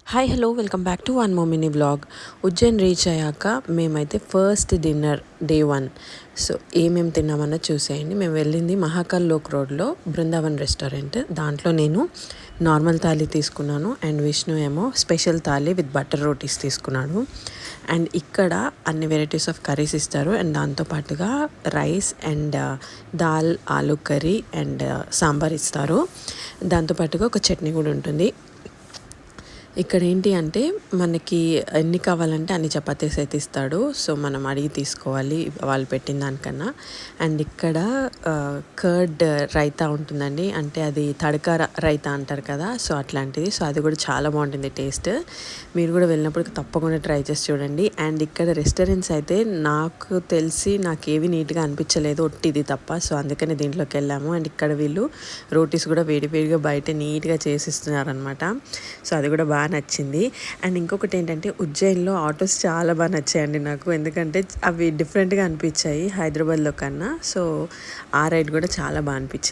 Hi hello welcome back to one more mini vlog. Ujjain reach అయ్యాక మేమైతే first dinner day 1. So ఏమేమి తిన్నామన్నది చూసేయండి. మేము వెళ్ళింది మహాకాల్ లోక్ రోడ్లో బృందావన్ రెస్టారెంట్. దాంట్లో నేను నార్మల్ థాలీ తీసుకున్నాను అండ్ విష్ణు ఏమో special thali with butter rotis తీసుకున్నాడు. అండ్ ఇక్కడ అన్ని వెరైటీస్ ఆఫ్ కర్రీస్ ఇస్తారు అండ్ దాంతోపాటుగా rice and dal aloo curry and sambar ఇస్తారు. దాంతోపాటుగా ఒక చట్నీ కూడా ఉంటుంది. ఇక్కడ ఏంటి అంటే మనకి ఎన్ని కావాలంటే అన్ని చపాతీస్ అయితే ఇస్తాడు. సో మనం అడిగి తీసుకోవాలి వాళ్ళు పెట్టిన దానికన్నా. అండ్ ఇక్కడ కర్డ్ రైతా ఉంటుందండి, అంటే అది తడకా రైతా అంటారు కదా, సో అట్లాంటిది. సో అది కూడా చాలా బాగుంటుంది టేస్ట్. మీరు కూడా వెళ్ళినప్పుడు తప్పకుండా ట్రై చేసి చూడండి. అండ్ ఇక్కడ రెస్టారెంట్స్ అయితే నాకు తెలిసి నాకేవి నీట్గా అనిపించలేదు, ఒట్టిది తప్ప. సో అందుకని దీంట్లోకి వెళ్ళాము. అండ్ ఇక్కడ వీళ్ళు రోటీస్ కూడా వేడివేడిగా బయట నీట్గా చేసిస్తున్నారు అనమాట. సో అది కూడా బాగా నచ్చింది. అండ్ ఇంకొకటి ఏంటంటే ఉజ్జయిన్లో ఆటోస్ చాలా బాగా నచ్చాయండి నాకు, ఎందుకంటే అవి డిఫరెంట్గా అనిపించాయి హైదరాబాద్లో కన్నా. సో ఆ రైడ్ కూడా చాలా బాగా అనిపించింది.